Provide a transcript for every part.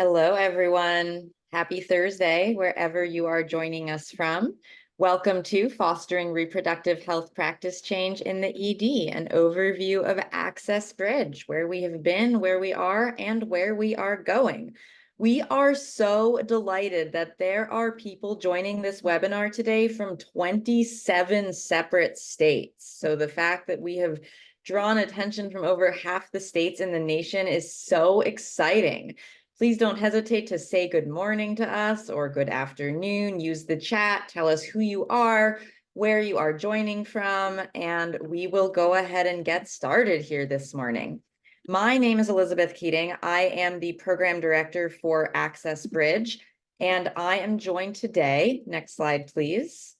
Hello, everyone. Happy Thursday, wherever you are joining us from. Welcome to Fostering Reproductive Health Practice Change in the ED, an overview of Access Bridge, where we have been, where we are, and where we are going. We are so delighted that there are people joining this webinar today from 27 separate states. So the fact that we have drawn attention from over half the states in the nation is so exciting. Please don't hesitate to say good morning to us or good afternoon. Use the chat, tell us who you are, where you are joining from, and we will go ahead and get started here this morning. My name is Elizabeth Keating. I am the program director for Access Bridge, and I am joined today. Next slide, please.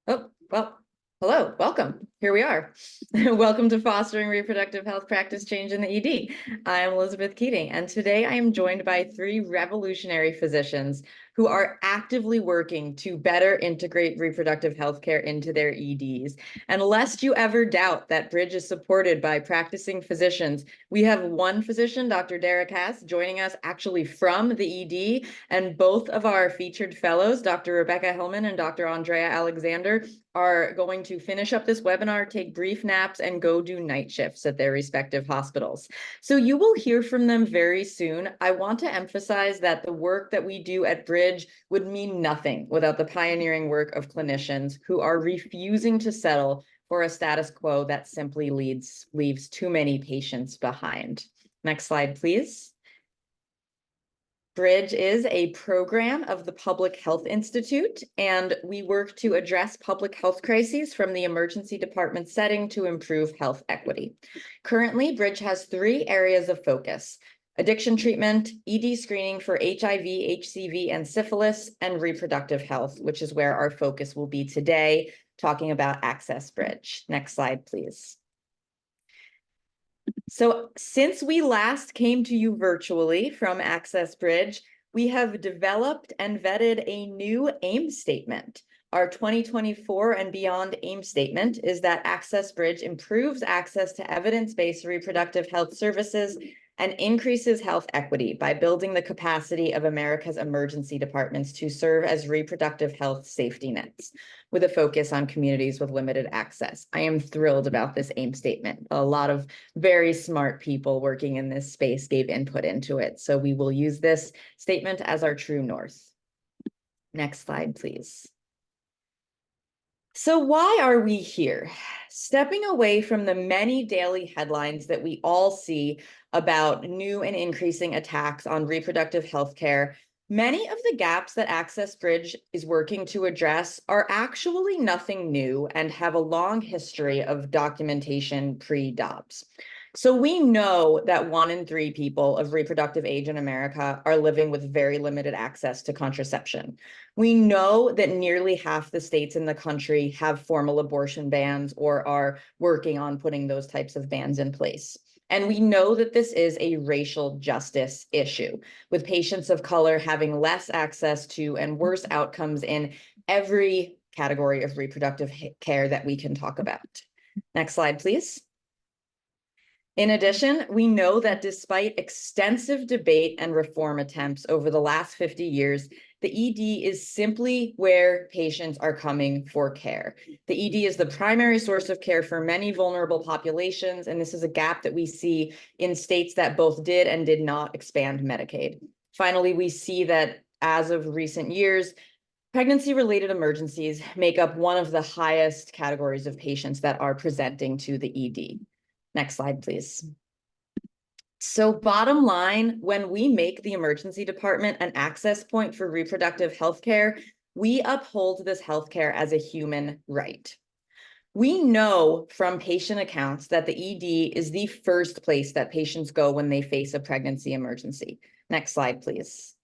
Oh, well, hello, welcome. Here we are. Welcome to Fostering Reproductive Health Practice Change in the ED. I am Elizabeth Keating, and today I am joined by three revolutionary physicians who are actively working to better integrate reproductive health care into their EDs. And lest you ever doubt that Bridge is supported by practicing physicians, we have one physician, Dr. Derek Haas, joining us actually from the ED, and both of our featured fellows, Dr. Rebecca Hillman and Dr. Andrea Alexander, are going to finish up this webinar, take brief naps, and go do night shifts at their respective hospitals. So you will hear from them very soon. I want to emphasize that the work that we do at Bridge would mean nothing without the pioneering work of clinicians who are refusing to settle for a status quo that simply leaves too many patients behind. Next slide, please. Bridge is a program of the Public Health Institute, and we work to address public health crises from the emergency department setting to improve health equity. Currently, Bridge has three areas of focus: addiction treatment, ED screening for HIV, HCV, and syphilis, and reproductive health, which is where our focus will be today, talking about Access Bridge. Next slide, please. So since we last came to you virtually from Access Bridge, we have developed and vetted a new AIM statement. Our 2024 and beyond AIM statement is that Access Bridge improves access to evidence-based reproductive health services and increases health equity by building the capacity of America's emergency departments to serve as reproductive health safety nets, with a focus on communities with limited access. I am thrilled about this AIM statement. A lot of very smart people working in this space gave input into it, so we will use this statement as our true north. Next slide, please. So why are we here? Stepping away from the many daily headlines that we all see about new and increasing attacks on reproductive health care, many of the gaps that Access Bridge is working to address are actually nothing new and have a long history of documentation pre-Dobbs. So we know that 1 in 3 people of reproductive age in America are living with very limited access to contraception. We know that nearly half the states in the country have formal abortion bans or are working on putting those types of bans in place. And we know that this is a racial justice issue, with patients of color having less access to and worse outcomes in every category of reproductive care that we can talk about. Next slide, please. In addition, we know that despite extensive debate and reform attempts over the last 50 years, the ED is simply where patients are coming for care. The ED is the primary source of care for many vulnerable populations, and this is a gap that we see in states that both did and did not expand Medicaid. Finally, we see that as of recent years, pregnancy-related emergencies make up one of the highest categories of patients that are presenting to the ED. Next slide, please. So bottom line, when we make the emergency department an access point for reproductive health care, we uphold this health care as a human right. We know from patient accounts that the ED is the first place that patients go when they face a pregnancy emergency. Next slide, please.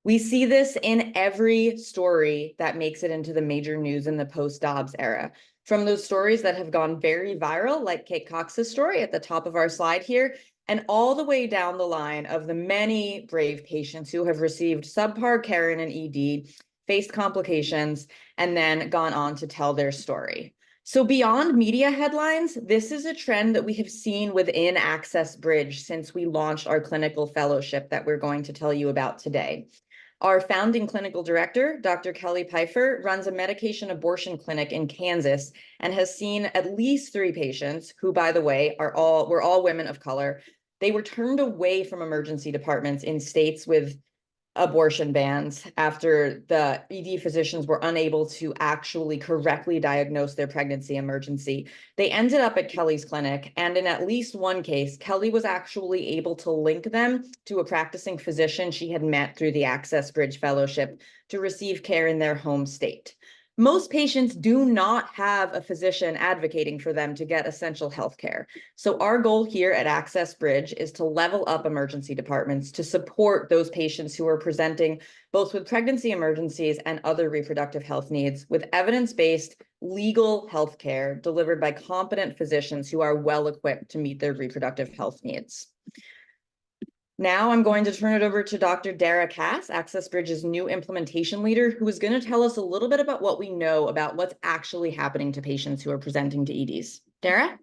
We see this in every story that makes it into the major news in the post-Dobbs era. From those stories that have gone very viral, like Kate Cox's story at the top of our slide here, and all the way down the line of the many brave patients who have received subpar care in an ED, faced complications, and then gone on to tell their story. So beyond media headlines, this is a trend that we have seen within Access Bridge since we launched our clinical fellowship that we're going to tell you about today. Our founding clinical director, Dr. Kelly Pfeiffer, runs a medication abortion clinic in Kansas and has seen at least 3 patients who, by the way, were all women of color. They were turned away from emergency departments in states with abortion bans after the ED physicians were unable to actually correctly diagnose their pregnancy emergency. They ended up at Kelly's clinic, and in at least one case, Kelly was actually able to link them to a practicing physician she had met through the Access Bridge Fellowship to receive care in their home state. Most patients do not have a physician advocating for them to get essential health care. So our goal here at Access Bridge is to level up emergency departments to support those patients who are presenting both with pregnancy emergencies and other reproductive health needs with evidence-based legal health care delivered by competent physicians who are well equipped to meet their reproductive health needs. Now I'm going to turn it over to Dr. Dara Cass, Access Bridge's new implementation leader, who is going to tell us a little bit about what we know about what's actually happening to patients who are presenting to EDs. Dara?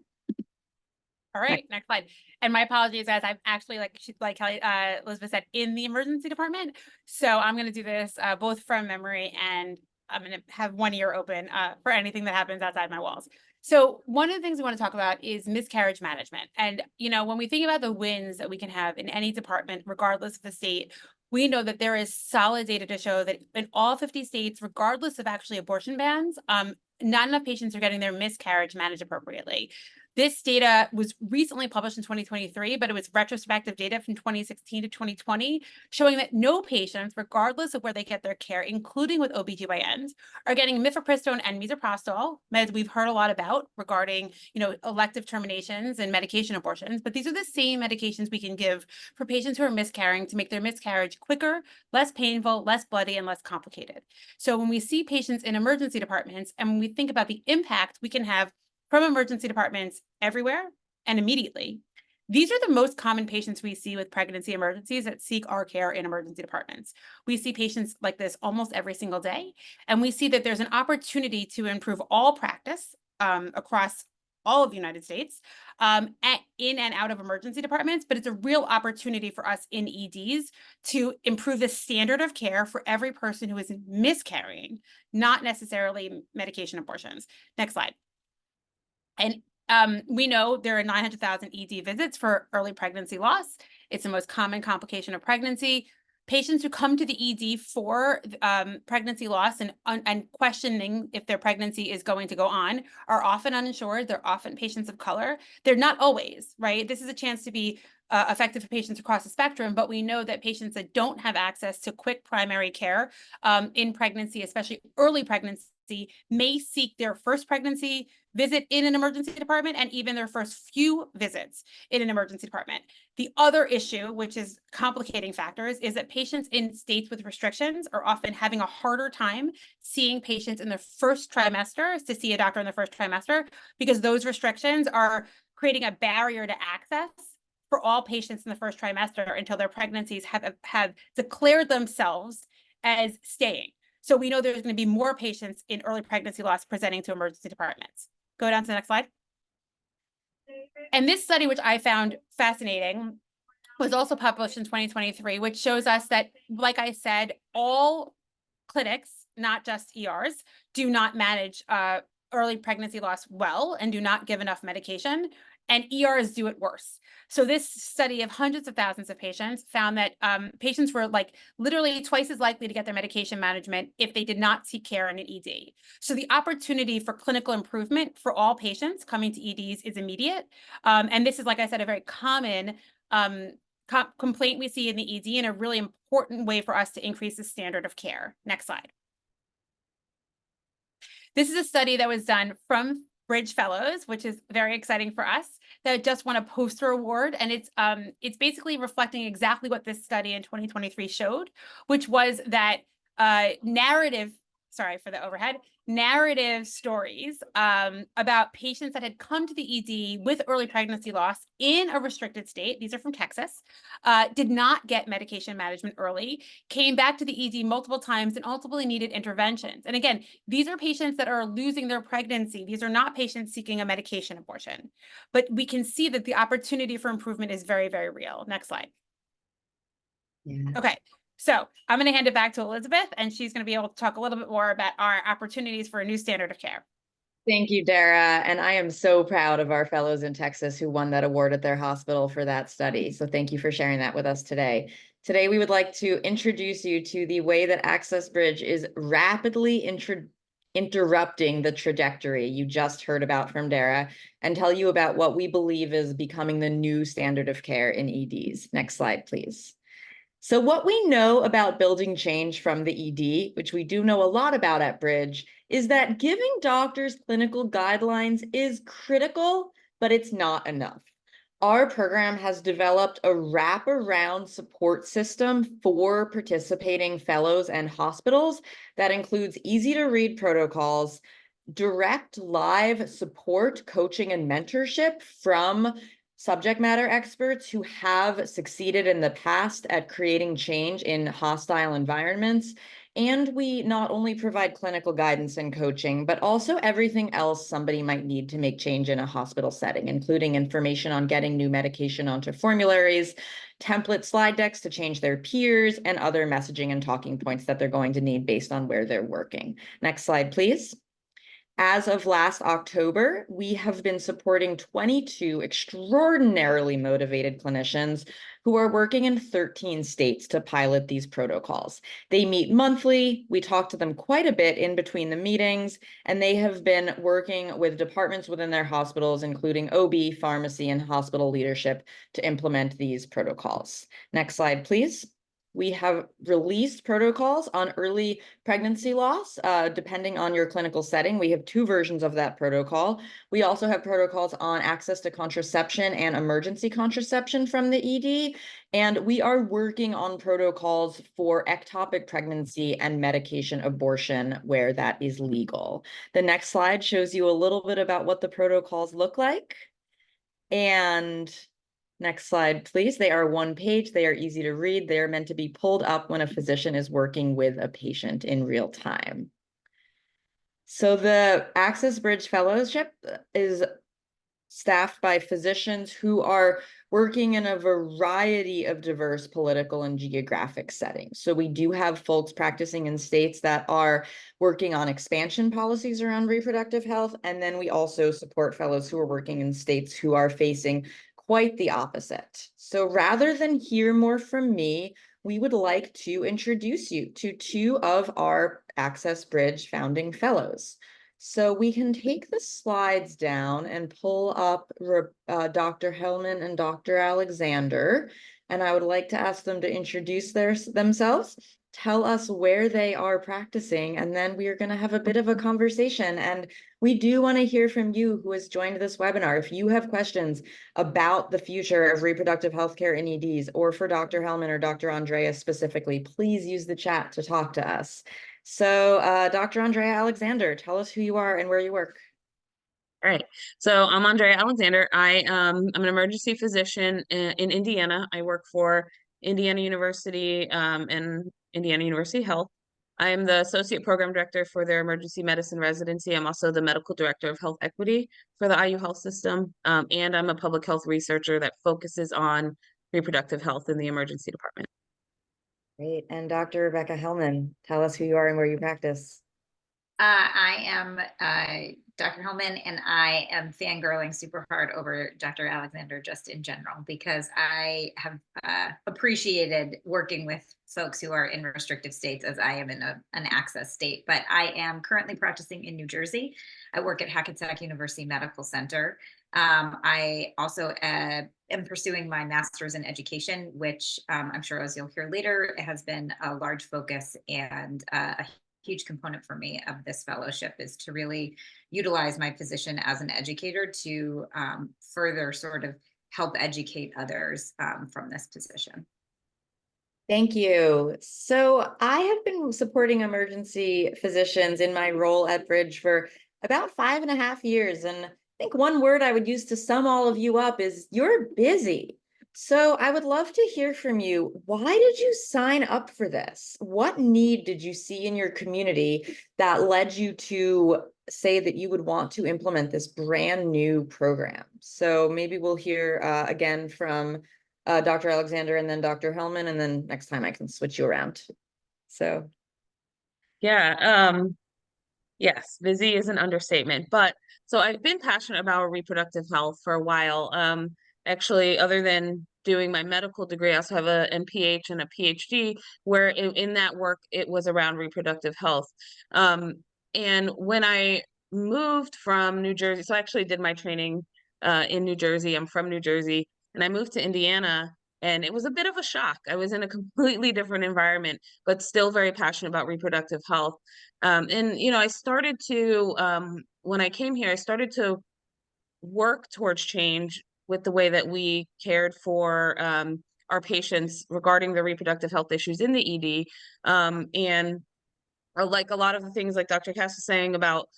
All right, next slide. And my apologies, guys. I'm actually, like Kelly, Elizabeth said, in the emergency department. So I'm going to do this both from memory, and I'm going to have one ear open for anything that happens outside my walls. So one of the things we want to talk about is miscarriage management. And, when we think about the wins that we can have in any department, regardless of the state, we know that there is solid data to show that in all 50 states, regardless of actually abortion bans, not enough patients are getting their miscarriage managed appropriately. This data was recently published in 2023, but it was retrospective data from 2016 to 2020, showing that no patients, regardless of where they get their care, including with OBGYNs, are getting mifepristone and misoprostol, meds we've heard a lot about regarding, elective terminations and medication abortions. But these are the same medications we can give for patients who are miscarrying to make their miscarriage quicker, less painful, less bloody, and less complicated. So when we see patients in emergency departments, and when we think about the impact we can have from emergency departments everywhere and immediately, these are the most common patients we see with pregnancy emergencies that seek our care in emergency departments. We see patients like this almost every single day, and we see that there's an opportunity to improve all practice across all of the United States in and out of emergency departments, but it's a real opportunity for us in EDs to improve the standard of care for every person who is miscarrying, not necessarily medication abortions. Next slide. And we know there are 900,000 ED visits for early pregnancy loss. It's the most common complication of pregnancy. Patients who come to the ED for pregnancy loss and questioning if their pregnancy is going to go on are often uninsured. They're often patients of color. They're not always, right? This is a chance to be effective for patients across the spectrum, but we know that patients that don't have access to quick primary care in pregnancy, especially early pregnancy, may seek their first pregnancy visit in an emergency department and even their first few visits in an emergency department. The other issue, which is complicating factors, is that patients in states with restrictions are often having a harder time seeing patients in their first trimester, to see a doctor in the first trimester, because those restrictions are creating a barrier to access for all patients in the first trimester until their pregnancies have declared themselves as staying. So we know there's going to be more patients in early pregnancy loss presenting to emergency departments. Go down to the next slide. And this study, which I found fascinating, was also published in 2023, which shows us that, like I said, all clinics, not just ERs, do not manage early pregnancy loss well and do not give enough medication, and ERs do it worse. So this study of hundreds of thousands of patients found that patients were literally twice as likely to get their medication management if they did not seek care in an ED. So the opportunity for clinical improvement for all patients coming to EDs is immediate. And this is, like I said, a very common complaint we see in the ED, and a really important way for us to increase the standard of care. Next slide. This is a study that was done from Bridge Fellows, which is very exciting for us, that just won a poster award. And it's basically reflecting exactly what this study in 2023 showed, which was that narrative sorry for the overhead, narrative stories about patients that had come to the ED with early pregnancy loss in a restricted state. These are from Texas, did not get medication management early, came back to the ED multiple times and ultimately needed interventions. And again, these are patients that are losing their pregnancy. These are not patients seeking a medication abortion. But we can see that the opportunity for improvement is very, very real. Next slide. Yeah. Okay, so I'm going to hand it back to Elizabeth, and she's going to be able to talk a little bit more about our opportunities for a new standard of care. Thank you, Dara. And I am so proud of our fellows in Texas who won that award at their hospital for that study. So thank you for sharing that with us today. Today, we would like to introduce you to the way that Access Bridge is rapidly interrupting the trajectory you just heard about from Dara, and tell you about what we believe is becoming the new standard of care in EDs. Next slide, please. So what we know about building change from the ED, which we do know a lot about at Bridge, is that giving doctors clinical guidelines is critical, but it's not enough. Our program has developed a wraparound support system for participating fellows and hospitals that includes easy-to-read protocols, direct live support, coaching, and mentorship from subject matter experts who have succeeded in the past at creating change in hostile environments. And we not only provide clinical guidance and coaching, but also everything else somebody might need to make change in a hospital setting, including information on getting new medication onto formularies, template slide decks to change their peers, and other messaging and talking points that they're going to need based on where they're working. Next slide, please. As of last October, we have been supporting 22 extraordinarily motivated clinicians who are working in 13 states to pilot these protocols. They meet monthly. We talk to them quite a bit in between the meetings, and they have been working with departments within their hospitals, including OB, pharmacy, and hospital leadership, to implement these protocols. Next slide, please. We have released protocols on early pregnancy loss, depending on your clinical setting. We have 2 versions of that protocol. We also have protocols on access to contraception and emergency contraception from the ED. And we are working on protocols for ectopic pregnancy and medication abortion where that is legal. The next slide shows you a little bit about what the protocols look like. And next slide, please. They are 1 page. They are easy to read. They are meant to be pulled up when a physician is working with a patient in real time. So the Access Bridge Fellowship is staffed by physicians who are working in a variety of diverse political and geographic settings. So we do have folks practicing in states that are working on expansion policies around reproductive health. And then we also support fellows who are working in states who are facing quite the opposite. So rather than hear more from me, we would like to introduce you to 2 of our Access Bridge founding fellows. So we can take the slides down and pull up Dr. Hellman and Dr. Alexander. And I would like to ask them to introduce themselves, tell us where they are practicing, and then we are going to have a bit of a conversation. And we do want to hear from you who has joined this webinar. If you have questions about the future of reproductive healthcare in EDs, or for Dr. Hellman or Dr. Andrea specifically, please use the chat to talk to us. So Dr. Andrea Alexander, tell us who you are and where you work. All right. So I'm Andrea Alexander. I'm an emergency physician in Indiana. I work for Indiana University and Indiana University Health. I am the associate program director for their emergency medicine residency. I'm also the medical director of health equity for the IU Health System. And I'm a public health researcher that focuses on reproductive health in the emergency department. Great. And Dr. Rebecca Hellman, tell us who you are and where you practice. I am Dr. Hellman, and I am fangirling super hard over Dr. Alexander just in general, because I have appreciated working with folks who are in restrictive states as I am in an access state. But I am currently practicing in New Jersey. I work at Hackensack University Medical Center. I also am pursuing my master's in education, which I'm sure, as you'll hear later, has been a large focus and a huge component for me of this fellowship is to really utilize my position as an educator to further sort of help educate others from this position. Thank you. So I have been supporting emergency physicians in my role at Bridge for about 5.5 years. And I think one word I would use to sum all of you up is you're busy. So I would love to hear from you. Why did you sign up for this? What need did you see in your community that led you to say that you would want to implement this brand new program? So maybe we'll hear again from Dr. Alexander and then Dr. Hellman, and then next time I can switch you around. So Yeah, yes, busy is an understatement. But so I've been passionate about reproductive health for a while. Actually, other than doing my medical degree, I also have a MPH and a PhD, where in that work it was around reproductive health. And when I moved from New Jersey, so I actually did my training in New Jersey. I'm from New Jersey, and I moved to Indiana. And it was a bit of a shock. I was in a completely different environment, but still very passionate about reproductive health. And, you know, I started to, when I came here, I started to work towards change with the way that we cared for our patients regarding their reproductive health issues in the ED. And like a lot of the things like Dr. Cass was saying about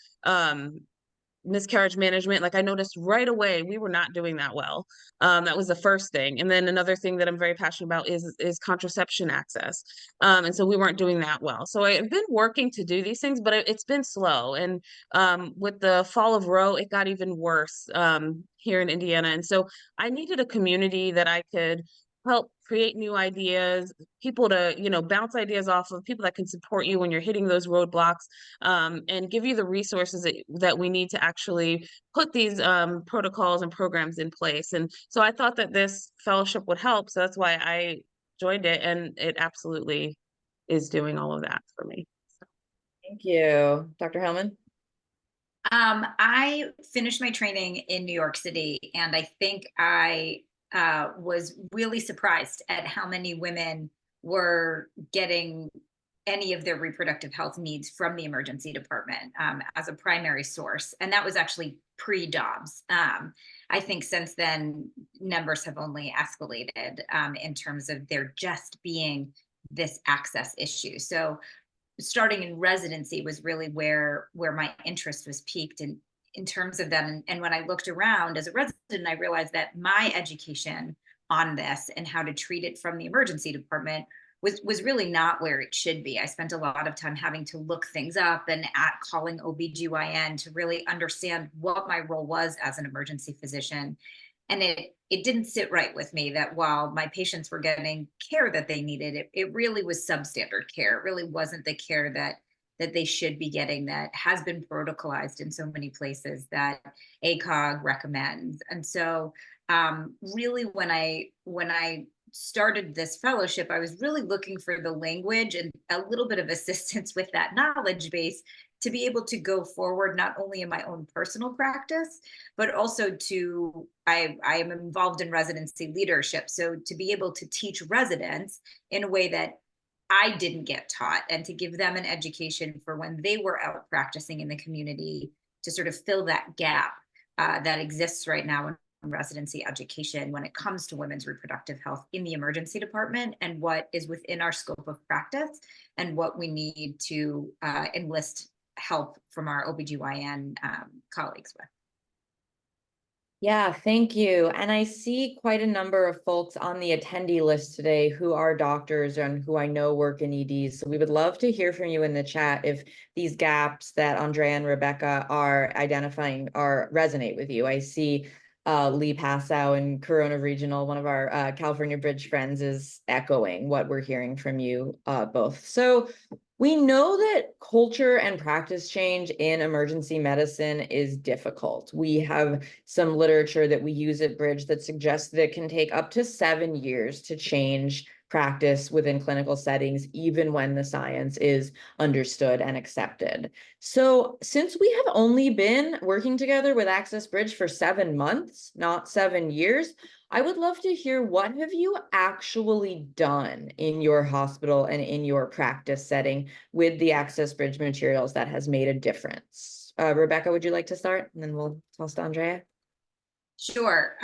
miscarriage management, like I noticed right away we were not doing that well. That was the first thing. And then another thing that I'm very passionate about is contraception access. And so we weren't doing that well. So I've been working to do these things, but it's been slow. And with the fall of Roe, it got even worse here in Indiana. And so I needed a community that I could help create new ideas, people to, you know, bounce ideas off of, people that can support you when you're hitting those roadblocks, and give you the resources that we need to actually put these protocols and programs in place. And so I thought that this fellowship would help. So that's why I joined it, and it absolutely is doing all of that for me. So. thank you. Dr. Hellman? I finished my training in New York City, and I think I was really surprised at how many women were getting any of their reproductive health needs from the emergency department as a primary source. And that was actually pre-Dobbs. I think since then, numbers have only escalated in terms of there just being this access issue. So starting in residency was really where my interest was piqued in terms of that. And when I looked around as a resident, I realized that my education on this and how to treat it from the emergency department was really not where it should be. I spent a lot of time having to look things up and calling OBGYN to really understand what my role was as an emergency physician. And it didn't sit right with me that while my patients were getting care that they needed, it really was substandard care. It really wasn't the care that they should be getting, that has been protocolized in so many places that ACOG recommends. And so really when I started this fellowship, I was really looking for the language and a little bit of assistance with that knowledge base to be able to go forward, not only in my own personal practice, but also I am involved in residency leadership. So to be able to teach residents in a way that I didn't get taught, and to give them an education for when they were out practicing in the community, to sort of fill that gap that exists right now in residency education when it comes to women's reproductive health in the emergency department, and what is within our scope of practice and what we need to enlist help from our OBGYN colleagues with. Yeah, thank you. And I see quite a number of folks on the attendee list today who are doctors and who I know work in EDs. So we would love to hear from you in the chat if these gaps that Andrea and Rebecca are identifying resonate with you. I see Lee Passow in Corona Regional, one of our California Bridge friends, is echoing what we're hearing from you both. So we know that culture and practice change in emergency medicine is difficult. We have some literature that we use at Bridge that suggests that it can take up to 7 years to change practice within clinical settings, even when the science is understood and accepted. So since we have only been working together with Access Bridge for 7 months, not 7 years, I would love to hear, what have you actually done in your hospital and in your practice setting with the Access Bridge materials that has made a difference? Rebecca, would you like to start? And then we'll toss to Andrea. Sure.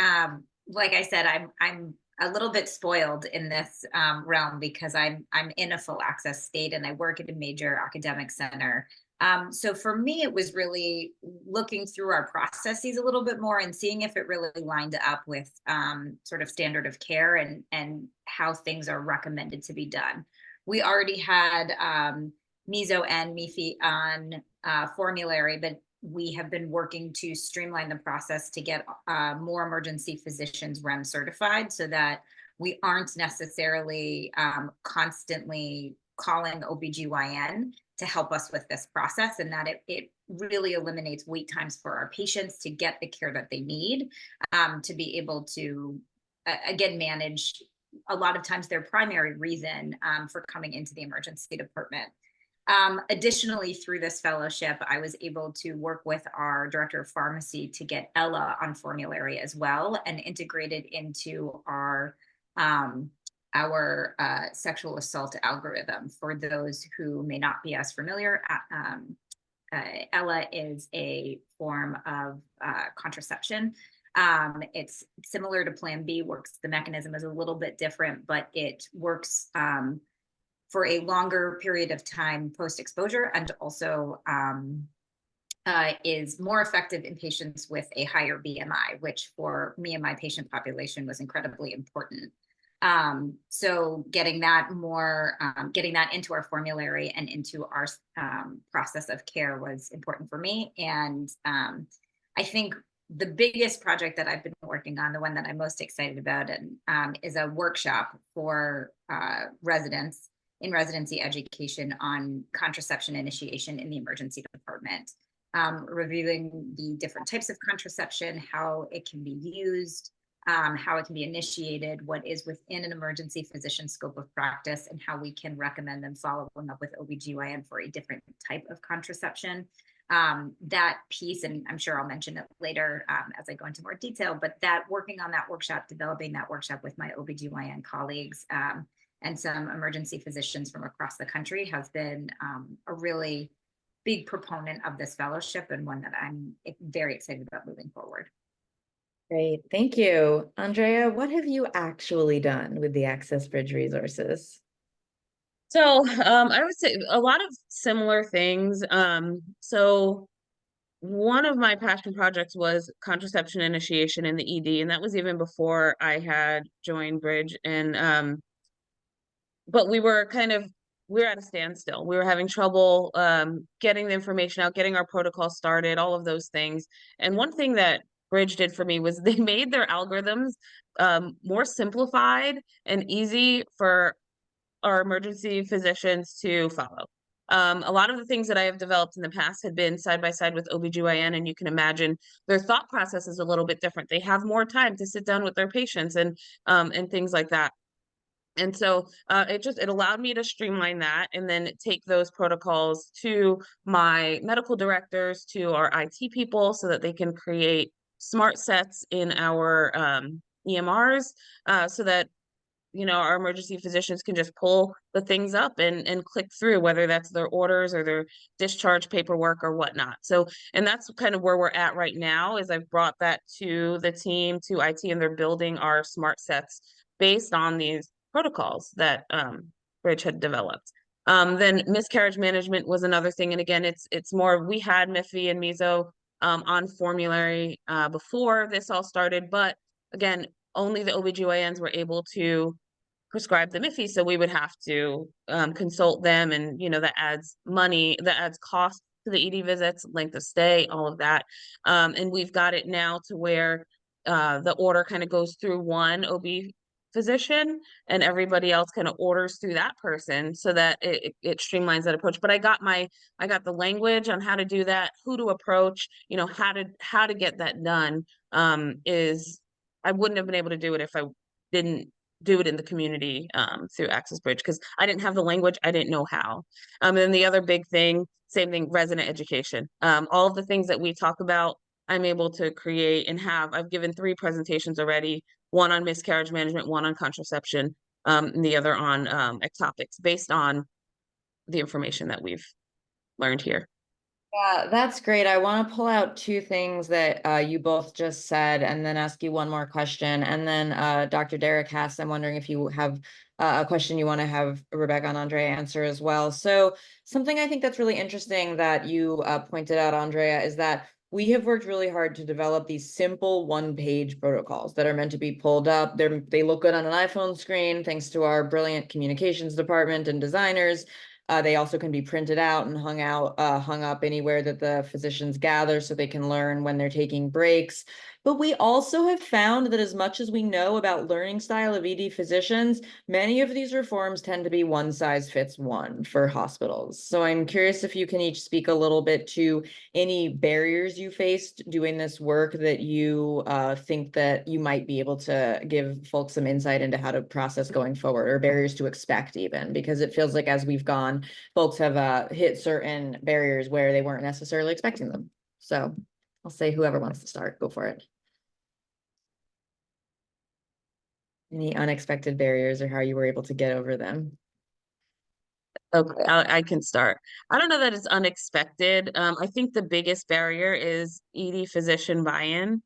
Like I said, I'm a little bit spoiled in this realm because I'm in a full access state and I work at a major academic center. So for me, it was really looking through our processes a little bit more and seeing if it really lined up with sort of standard of care and how things are recommended to be done. We already had meso and MEFI on formulary, but we have been working to streamline the process to get more emergency physicians REM certified so that we aren't necessarily constantly calling OBGYN to help us with this process, and that it really eliminates wait times for our patients to get the care that they need to be able to, again, manage a lot of times their primary reason for coming into the emergency department. Additionally, through this fellowship, I was able to work with our director of pharmacy to get Ella on formulary as well and integrated into our sexual assault algorithm. For those who may not be as familiar, Ella is a form of contraception. It's similar to Plan B, the mechanism is a little bit different, but it works for a longer period of time post-exposure, and also is more effective in patients with a higher BMI, which for me and my patient population was incredibly important. So getting that into our formulary and into our process of care was important for me. And I think the biggest project that I've been working on, the one that I'm most excited about, and is a workshop for residents in residency education on contraception initiation in the emergency department, reviewing the different types of contraception, how it can be used, how it can be initiated, what is within an emergency physician scope of practice, and how we can recommend them following up with OBGYN for a different type of contraception. That piece, and I'm sure I'll mention it later as I go into more detail, but that working on that workshop, developing that workshop with my OBGYN colleagues and some emergency physicians from across the country has been a really big proponent of this fellowship, and one that I'm very excited about moving forward. Great, thank you. Andrea, what have you actually done with the Access Bridge resources? So I would say a lot of similar things. So one of my passion projects was contraception initiation in the ED, and that was even before I had joined Bridge. And but we were at a standstill. We were having trouble getting the information out, getting our protocol started, all of those things. And one thing that Bridge did for me was they made their algorithms more simplified and easy for our emergency physicians to follow. A lot of the things that I have developed in the past had been side by side with OBGYN, and you can imagine their thought process is a little bit different. They have more time to sit down with their patients and things like that. And so it allowed me to streamline that and then take those protocols to my medical directors, to our IT people, so that they can create smart sets in our EMRs, so that our emergency physicians can just pull the things up and click through, whether that's their orders or their discharge paperwork or whatnot. So, and that's kind of where we're at right now, is I've brought that to the team, to IT, and they're building our smart sets based on these protocols that Bridge had developed. Then miscarriage management was another thing. And again, it's more, we had MIFI and meso on formulary before this all started, but again, only the OBGYNs were able to prescribe the MIFI, so we would have to consult them, and that adds money, that adds cost to the ED visits, length of stay, all of that. And we've got it now to where the order kind of goes through one OB physician, and everybody else kind of orders through that person, so that it streamlines that approach. But I got the language on how to do that, who to approach, how to get that done. I wouldn't have been able to do it if I didn't do it in the community through Access Bridge, because I didn't have the language, I didn't know how. And then the other big thing, same thing, resident education. All of the things that we talk about, I'm able to create and have. I've given 3 presentations already, one on miscarriage management, one on contraception, and the other on ectopics, based on the information that we've learned here. Yeah, that's great. I want to pull out two things that you both just said and then ask you one more question. And then Dr. Derek Hass, I'm wondering if you have a question you want to have Rebecca and Andrea answer as well. So something I think that's really interesting that you pointed out, Andrea, is that we have worked really hard to develop these simple one-page protocols that are meant to be pulled up. They look good on an iPhone screen, thanks to our brilliant communications department and designers. They also can be printed out and hung up anywhere that the physicians gather so they can learn when they're taking breaks. But we also have found that as much as we know about learning style of ED physicians, many of these reforms tend to be one size fits one for hospitals. So I'm curious if you can each speak a little bit to any barriers you faced doing this work that you think that you might be able to give folks some insight into how to process going forward, or barriers to expect even, because it feels like as we've gone, folks have hit certain barriers where they weren't necessarily expecting them. So I'll say whoever wants to start, go for it. Any unexpected barriers or how you were able to get over them? Okay, I can start. I don't know that it's unexpected. I think the biggest barrier is ED physician buy-in.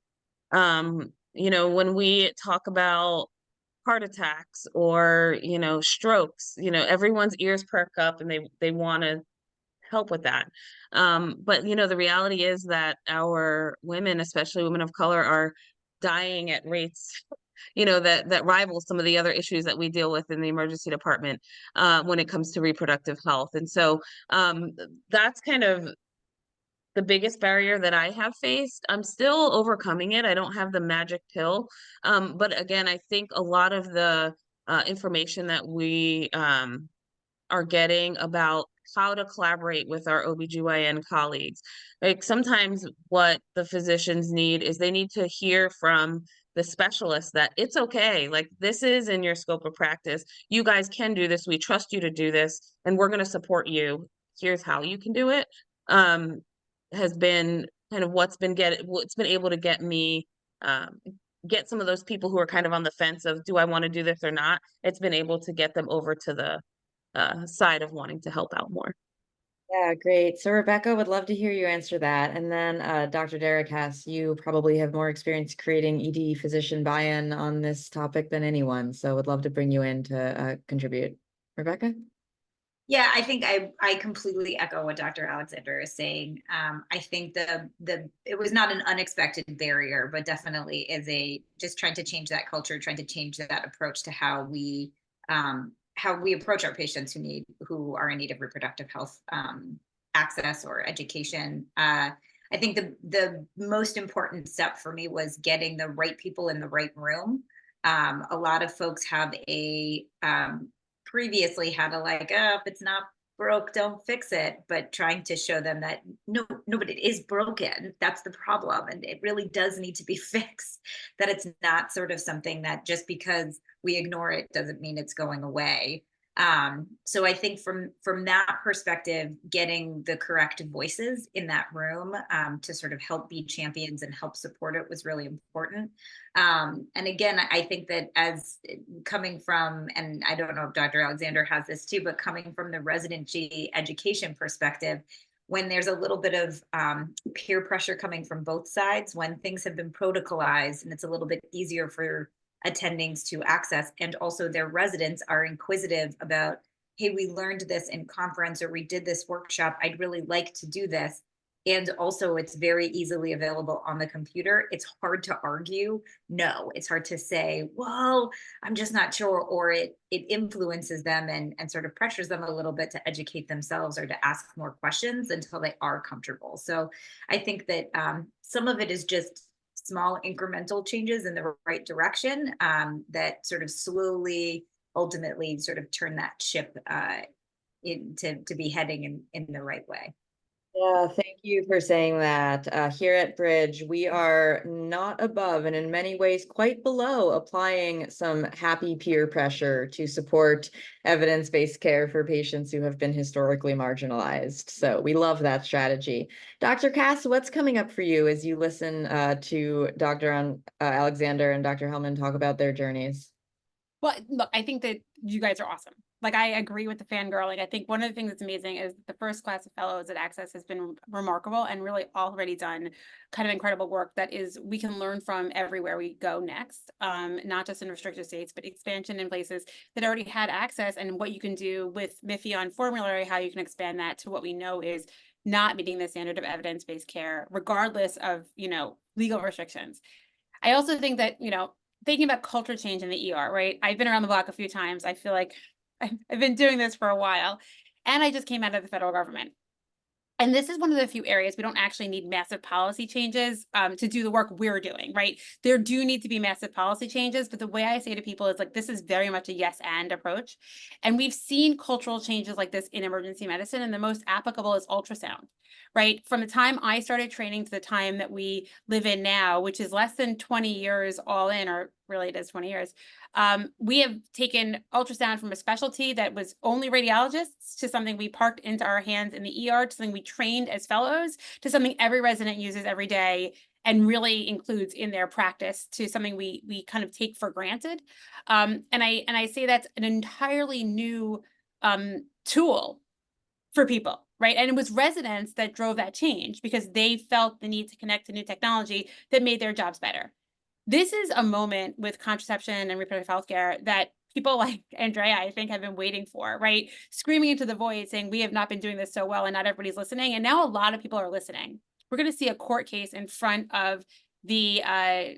When we talk about heart attacks or, strokes, everyone's ears perk up and they want to help with that. But the reality is that our women, especially women of color, are dying at rates, that rivals some of the other issues that we deal with in the emergency department when it comes to reproductive health. And so that's kind of the biggest barrier that I have faced. I'm still overcoming it. I don't have the magic pill. But again, I think a lot of the information that we are getting about how to collaborate with our OBGYN colleagues. Like sometimes what the physicians need is they need to hear from the specialist that it's okay. Like this is in your scope of practice. You guys can do this. We trust you to do this and we're going to support you. Here's how you can do it. Has been kind of what's been able to get me get some of those people who are kind of on the fence of do I want to do this or not. It's been able to get them over to the side of wanting to help out more. Yeah, great. So Rebecca, would love to hear you answer that. And then Dr. Derek Hass, you probably have more experience creating ED physician buy-in on this topic than anyone. So would love to bring you in to contribute. Rebecca? Yeah, I think I completely echo what Dr. Alexander is saying. I think it was not an unexpected barrier, but definitely is just trying to change that culture, trying to change that approach to how we approach our patients who are in need of reproductive health access or education. I think the most important step for me was getting the right people in the right room. A lot of folks have previously had a like, oh, if it's not broke, don't fix it, but trying to show them that no, but it is broken. That's the problem. And it really does need to be fixed, that it's not sort of something that just because we ignore it doesn't mean it's going away. So I think from that perspective, getting the correct voices in that room to sort of help be champions and help support it was really important. And again, I think that as coming from, and I don't know if Dr. Alexander has this too, but coming from the residency education perspective, when there's a little bit of peer pressure coming from both sides, when things have been protocolized and it's a little bit easier for attendings to access, and also their residents are inquisitive about, hey, we learned this in conference or we did this workshop, I'd really like to do this. And also it's very easily available on the computer. It's hard to argue. No, it's hard to say, well, I'm just not sure, or it influences them and sort of pressures them a little bit to educate themselves or to ask more questions until they are comfortable. So I think that some of it is just small incremental changes in the right direction that sort of slowly, ultimately sort of turn that ship to be heading in the right way. Yeah, thank you for saying that. Here at Bridge, we are not above and in many ways quite below applying some happy peer pressure to support evidence-based care for patients who have been historically marginalized. So we love that strategy. Dr. Cass, what's coming up for you as you listen to Dr. Alexander and Dr. Hellman talk about their journeys? Well, look, I think that you guys are awesome. like, I agree with the fangirling. I think one of the things that's amazing is the first class of fellows at Access has been remarkable and really already done kind of incredible work that is we can learn from everywhere we go next, not just in restricted states, but expansion in places that already had access, and what you can do with MIFI on formulary, how you can expand that to what we know is not meeting the standard of evidence-based care, regardless of, you know, legal restrictions. I also think that, you know, thinking about culture change in the ER, right? I've been around the block a few times. I feel like I've been doing this for a while, and I just came out of the federal government. And this is one of the few areas we don't actually need massive policy changes to do the work we're doing, right? There do need to be massive policy changes, but the way I say to people is like, this is very much a yes and approach. And we've seen cultural changes like this in emergency medicine, and the most applicable is ultrasound, right? From the time I started training to the time that we live in now, which is less than 20 years all in, or really it is 20 years, we have taken ultrasound from a specialty that was only radiologists to something we parked into our hands in the ER, to something we trained as fellows, to something every resident uses every day and really includes in their practice, to something we kind of take for granted. And I say that's an entirely new tool for people, right? And it was residents that drove that change because they felt the need to connect to new technology that made their jobs better. This is a moment with contraception and reproductive health care that people like Andrea, I think, have been waiting for, right? Screaming into the void saying, we have not been doing this so well and not everybody's listening. And now a lot of people are listening. We're going to see a court case in front of the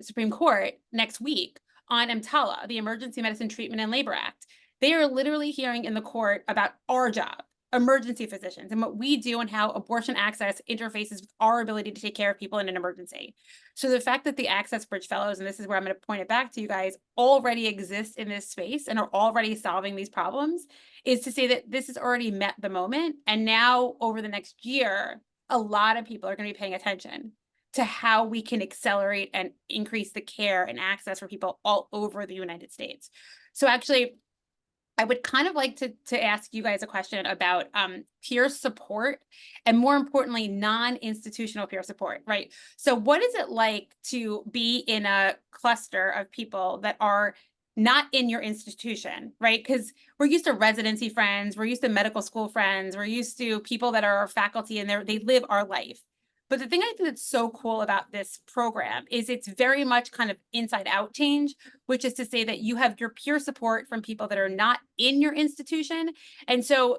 Supreme Court next week on EMTALA, the Emergency Medicine Treatment and Labor Act. They are literally hearing in the court about our job, emergency physicians, and what we do and how abortion access interfaces with our ability to take care of people in an emergency. So the fact that the Access Bridge Fellows, and this is where I'm going to point it back to you guys, already exist in this space and are already solving these problems, is to say that this has already met the moment. And now over the next year, a lot of people are going to be paying attention to how we can accelerate and increase the care and access for people all over the United States. So actually, I would kind of like to ask you guys a question about peer support, and more importantly, non-institutional peer support, right? So what is it like to be in a cluster of people that are not in your institution, right? Because we're used to residency friends, we're used to medical school friends, we're used to people that are our faculty and they live our life. But the thing I think that's so cool about this program is it's very much kind of inside out change, which is to say that you have your peer support from people that are not in your institution. And so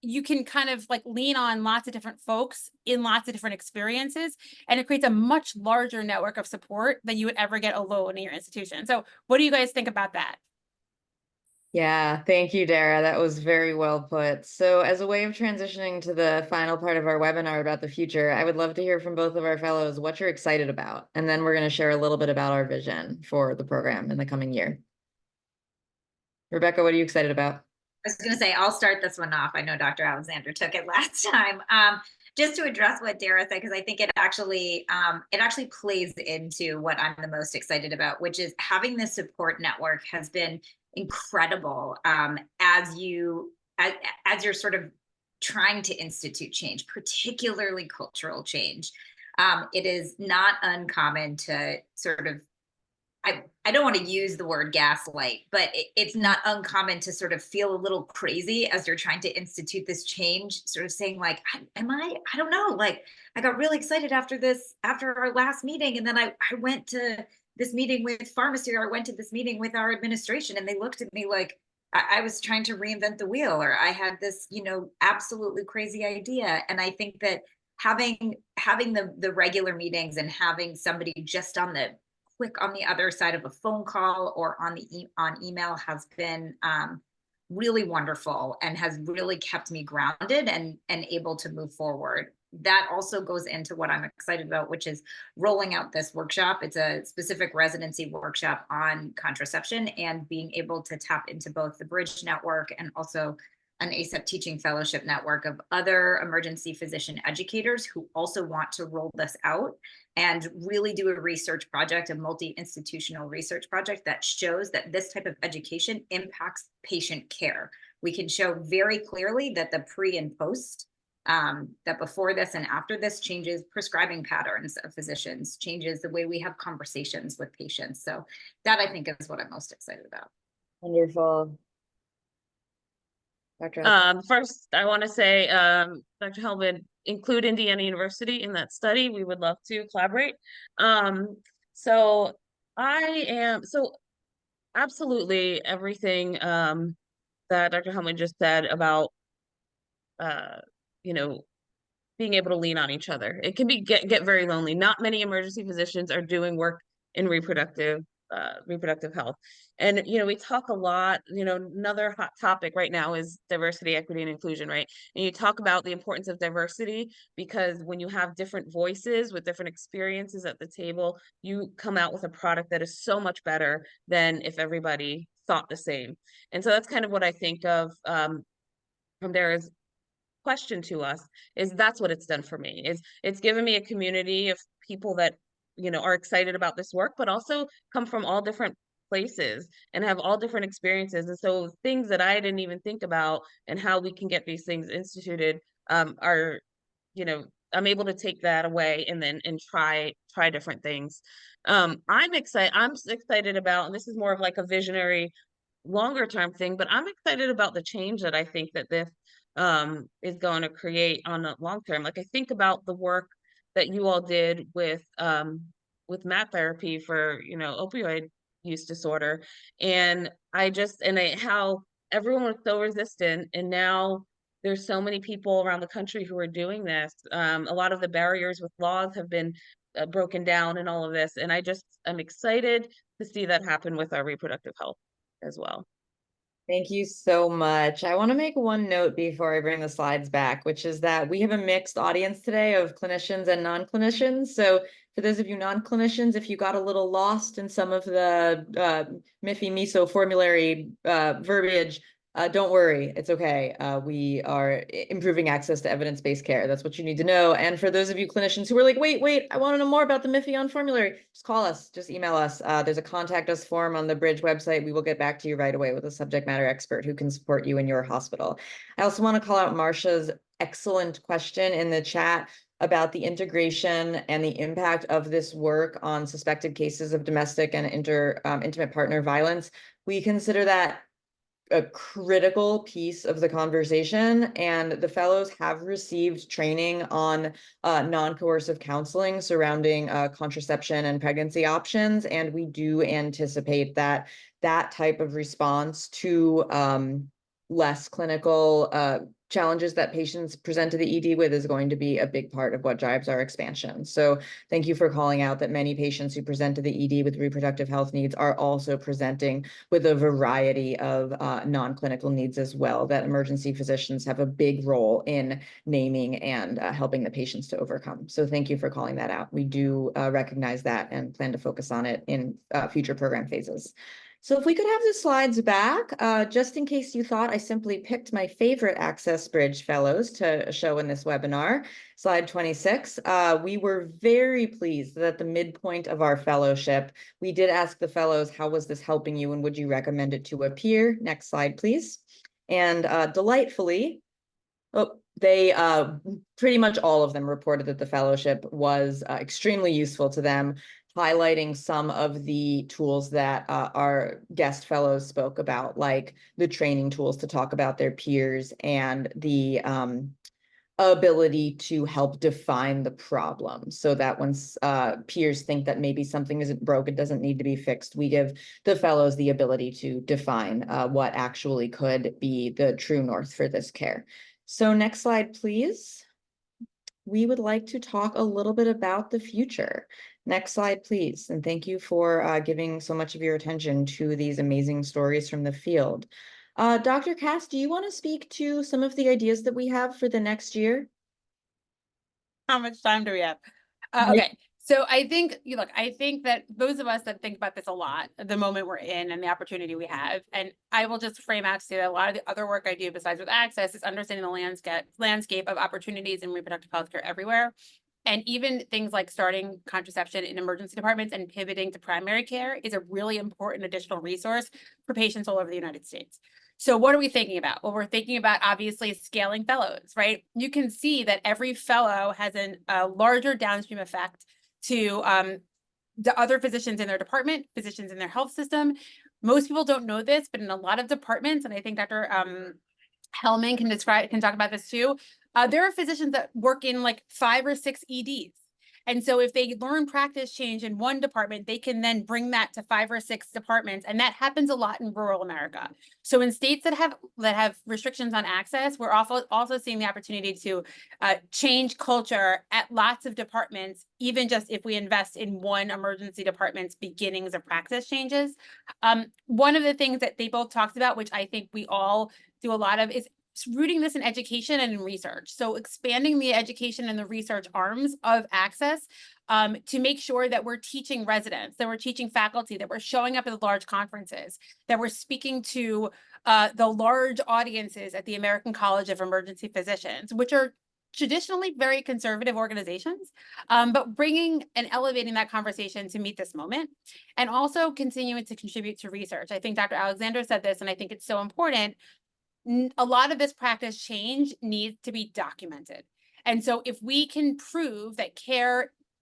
you can kind of like lean on lots of different folks in lots of different experiences, and it creates a much larger network of support than you would ever get alone in your institution. So what do you guys think about that? Yeah, thank you, Dara. That was very well put. So as a way of transitioning to the final part of our webinar about the future, I would love to hear from both of our fellows what you're excited about. And then we're going to share a little bit about our vision for the program in the coming year. Rebecca, what are you excited about? I was going to say, I'll start this one off. I know Dr. Alexander took it last time. Just to address what Dara said, because I think it actually plays into what I'm the most excited about, which is having this support network has been incredible as you're sort of trying to institute change, particularly cultural change. It is not uncommon to sort of, I don't want to use the word gaslight, but it's not uncommon to sort of feel a little crazy as you're trying to institute this change, sort of saying like, I don't know, like I got really excited after our last meeting. And then I went to this meeting with pharmacy, or I went to this meeting with our administration, and they looked at me like I was trying to reinvent the wheel, or I had this, absolutely crazy idea. And I think that having the regular meetings and having somebody just quick on the other side of a phone call or on email has been really wonderful, and has really kept me grounded and able to move forward. That also goes into what I'm excited about, which is rolling out this workshop. It's a specific residency workshop on contraception, and being able to tap into both the Bridge Network and also an ACEP teaching fellowship network of other emergency physician educators who also want to roll this out and really do a research project, a multi-institutional research project that shows that this type of education impacts patient care. We can show very clearly that the pre and post, that before this and after this, changes prescribing patterns of physicians, changes the way we have conversations with patients. So that, I think, is what I'm most excited about. Wonderful. Dr. First, I want to say, Dr. Hellman, include Indiana University in that study. We would love to collaborate. So so absolutely everything that Dr. Hellman just said about, you know, being able to lean on each other. It can get very lonely. Not many emergency physicians are doing work in reproductive health. And we talk a lot, another hot topic right now is diversity, equity, and inclusion, right? And you talk about the importance of diversity because when you have different voices with different experiences at the table, you come out with a product that is so much better than if everybody thought the same. And so that's kind of what I think of from there is question to us is that's what it's done for me is it's given me a community of people that are excited about this work but also come from all different places and have all different experiences, and so things that I didn't even think about and how we can get these things instituted are I'm able to take that away and then try different things. I'm excited about, and this is more of like a visionary longer term thing, but I'm excited about the change that I think that this is going to create on a long term. Like I think about the work that you all did with mat therapy for opioid use disorder, and how everyone was so resistant, and now there's so many people around the country who are doing this. A lot of the barriers with laws have been broken down and all of this, and I'm excited to see that happen with our reproductive health as well. Thank you so much. I want to make one note before I bring the slides back, which is that we have a mixed audience today of clinicians and non-clinicians. So for those of you non-clinicians, if you got a little lost in some of the MIFI-MISO formulary verbiage, don't worry, it's okay. We are improving access to evidence-based care. That's what you need to know. And for those of you clinicians who are like, wait, I want to know more about the MIFI on formulary, just call us, just email us. There's a contact us form on the Bridge website. We will get back to you right away with a subject matter expert who can support you in your hospital. I also want to call out Marcia's excellent question in the chat about the integration and the impact of this work on suspected cases of domestic and intimate partner violence. We consider that a critical piece of the conversation, and the fellows have received training on non-coercive counseling surrounding contraception and pregnancy options, and we do anticipate that that type of response to less clinical challenges that patients present to the ED with is going to be a big part of what drives our expansion. So thank you for calling out that many patients who present to the ED with reproductive health needs are also presenting with a variety of non-clinical needs as well, that emergency physicians have a big role in naming and helping the patients to overcome. So thank you for calling that out. We do recognize that and plan to focus on it in future program phases. So if we could have the slides back, just in case you thought I simply picked my favorite Access Bridge fellows to show in this webinar, slide 26. We were very pleased that at the midpoint of our fellowship, we did ask the fellows, how was this helping you and would you recommend it to a peer? Next slide, please. And delightfully, they pretty much all of them reported that the fellowship was extremely useful to them, highlighting some of the tools that our guest fellows spoke about, like the training tools to talk about their peers and the ability to help define the problem, so that when peers think that maybe something isn't broke, it doesn't need to be fixed, we give the fellows the ability to define what actually could be the true north for this care. So next slide, please. We would like to talk a little bit about the future. Next slide, please. And thank you for giving so much of your attention to these amazing stories from the field. Dr. Cass, do you want to speak to some of the ideas that we have for the next year? How much time do we have? Okay. So I think, I think that those of us that think about this a lot, the moment we're in and the opportunity we have, and I will just frame out to say that a lot of the other work I do besides with Access is understanding the landscape of opportunities in reproductive healthcare everywhere. And even things like starting contraception in emergency departments and pivoting to primary care is a really important additional resource for patients all over the United States. So what are we thinking about? Well, we're thinking about obviously scaling fellows, right? You can see that every fellow has a larger downstream effect to the other physicians in their department, physicians in their health system. Most people don't know this, but in a lot of departments, and I think Dr. Hellman can talk about this too. There are physicians that work in like 5 or 6 EDs. And so if they learn practice change in one department, they can then bring that to 5 or 6 departments. And that happens a lot in rural America. So in states that have restrictions on access, we're also seeing the opportunity to change culture at lots of departments, even just if we invest in one emergency department's beginnings of practice changes. One of the things that they both talked about, which I think we all do a lot of, is rooting this in education and in research. So expanding the education and the research arms of access to make sure that we're teaching residents, that we're teaching faculty, that we're showing up at the large conferences, that we're speaking to the large audiences at the American College of Emergency Physicians, which are traditionally very conservative organizations, but bringing and elevating that conversation to meet this moment, and also continuing to contribute to research. I think Dr. Alexander said this, and I think it's so important. A lot of this practice change needs to be documented. And so if we can prove that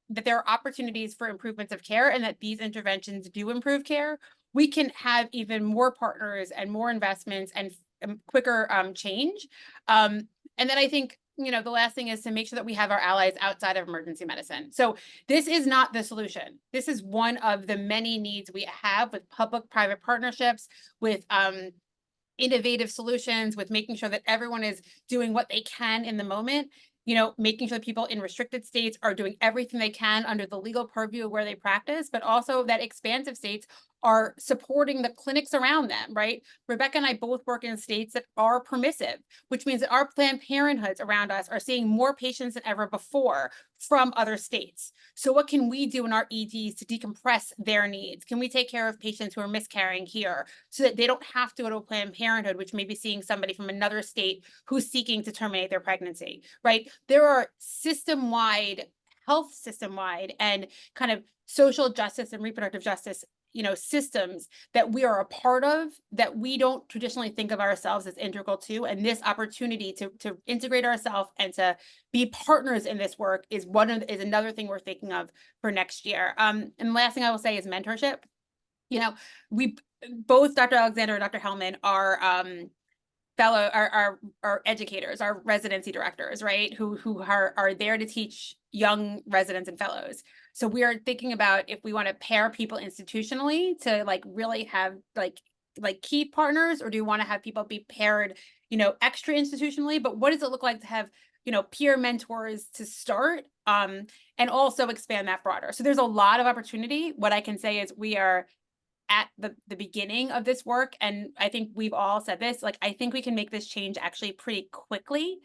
there are opportunities for improvements of care and that these interventions do improve care, we can have even more partners and more investments and quicker change. And then I think, the last thing is to make sure that we have our allies outside of emergency medicine. So this is not the solution. This is one of the many needs we have with public-private partnerships, with innovative solutions, with making sure that everyone is doing what they can in the moment, making sure that people in restricted states are doing everything they can under the legal purview of where they practice, but also that expansive states are supporting the clinics around them, right? Rebecca and I both work in states that are permissive, which means that our Planned Parenthoods around us are seeing more patients than ever before from other states. So what can we do in our EDs to decompress their needs? Can we take care of patients who are miscarrying here so that they don't have to go to a Planned Parenthood, which may be seeing somebody from another state who's seeking to terminate their pregnancy, right? There are health system-wide and kind of social justice and reproductive justice systems that we are a part of that we don't traditionally think of ourselves as integral to. And this opportunity to integrate ourselves and to be partners in this work is another thing we're thinking of for next year. And the last thing I will say is mentorship. We both, Dr. Alexander and Dr. Hellman, are our educators, our residency directors, right? Who are there to teach young residents and fellows. So we are thinking about if we want to pair people institutionally to really have like key partners, or do you want to have people be paired, extra institutionally? But what does it look like to have, peer mentors to start, and also expand that broader? So there's a lot of opportunity. What I can say is we are at the beginning of this work, and I think we've all said this, I think we can make this change actually pretty quickly,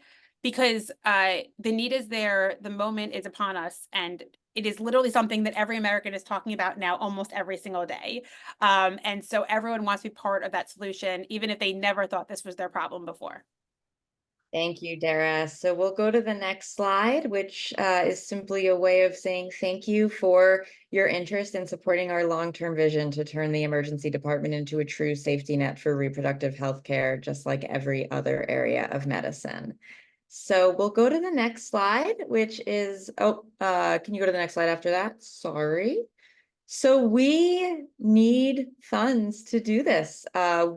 because the need is there, the moment is upon us, and it is literally something that every American is talking about now almost every single day. And so everyone wants to be part of that solution, even if they never thought this was their problem before. Thank you, Dara. So we'll go to the next slide, which is simply a way of saying thank you for your interest in supporting our long-term vision to turn the emergency department into a true safety net for reproductive health care, just like every other area of medicine. So we'll go to the next slide, which is, can you go to the next slide after that? Sorry. So we need funds to do this.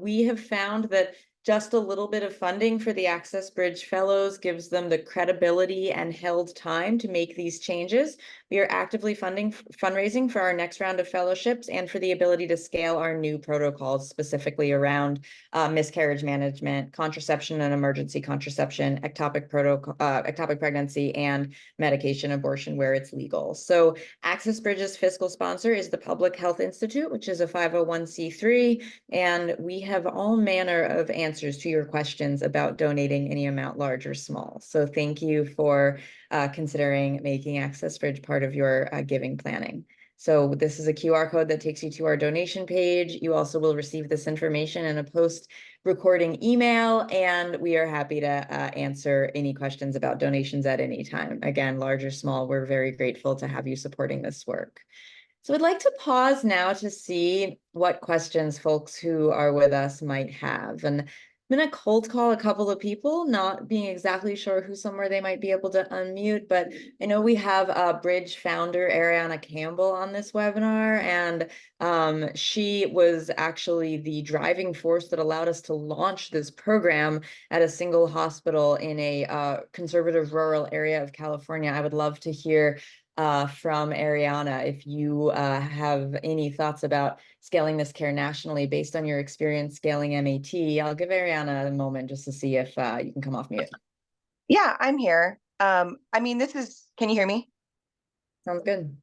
We have found that just a little bit of funding for the Access Bridge Fellows gives them the credibility and held time to make these changes. We are actively fundraising for our next round of fellowships and for the ability to scale our new protocols, specifically around miscarriage management, contraception and emergency contraception, ectopic pregnancy, and medication abortion where it's legal. So Access Bridge's fiscal sponsor is the Public Health Institute, which is a 501c3, and we have all manner of answers to your questions about donating any amount, large or small. So thank you for considering making Access Bridge part of your giving planning. So this is a QR code that takes you to our donation page. You also will receive this information in a post-recording email, and we are happy to answer any questions about donations at any time. Again, large or small, we're very grateful to have you supporting this work. So I'd like to pause now to see what questions folks who are with us might have. And gonna cold call a couple of people, not being exactly sure who somewhere they might be able to unmute, but I know we have a Bridge founder, Ariana Campbell, on this webinar, and she was actually the driving force that allowed us to launch this program at a single hospital in a conservative rural area of California. I would love to hear from Ariana if you have any thoughts about scaling this care nationally based on your experience scaling MAT. I'll give Ariana a moment just to see if you can come off mute. Yeah, I'm here. I mean, can you hear me? Sounds good.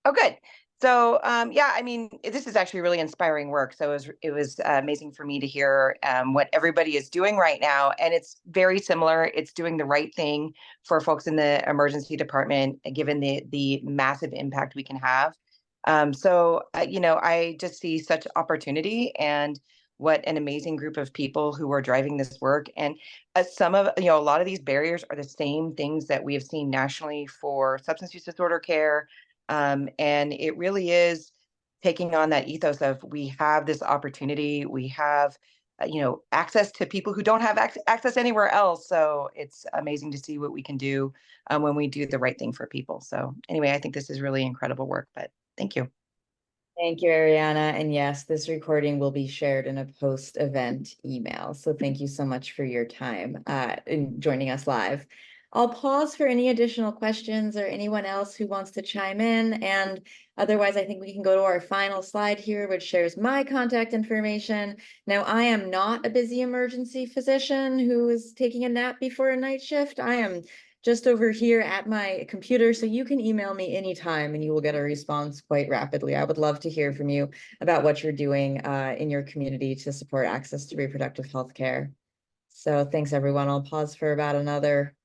Oh, good. So, yeah, I mean, this is actually really inspiring work. So it was amazing for me to hear what everybody is doing right now, and it's very similar. It's doing the right thing for folks in the emergency department, given the massive impact we can have. I just see such opportunity and what an amazing group of people who are driving this work. And a lot of these barriers are the same things that we have seen nationally for substance use disorder care. And it really is taking on that ethos of we have this opportunity, we have, access to people who don't have access anywhere else. So it's amazing to see what we can do when we do the right thing for people. So anyway, I think this is really incredible work, but thank you. Thank you, Ariana. And yes, this recording will be shared in a post-event email. So thank you so much for your time in joining us live. I'll pause for any additional questions or anyone else who wants to chime in. And otherwise, I think we can go to our final slide here, which shares my contact information. Now, I am not a busy emergency physician who is taking a nap before a night shift. I am just over here at my computer, so you can email me anytime and you will get a response quite rapidly. I would love to hear from you about what you're doing in your community to support access to reproductive health care. So thanks, everyone. I'll pause for about another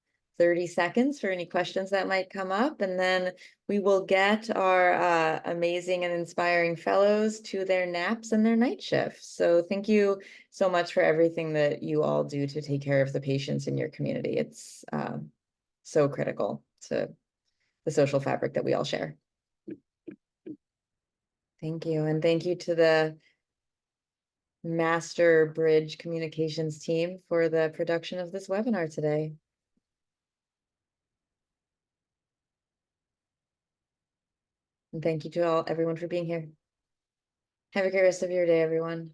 30 seconds for any questions that might come up, and then we will get our amazing and inspiring fellows to their naps and their night shifts. So thank you so much for everything that you all do to take care of the patients in your community. It's so critical to the social fabric that we all share. Thank you. And thank you to the Master Bridge Communications team for the production of this webinar today. And thank you to everyone for being here. Have a great rest of your day, everyone.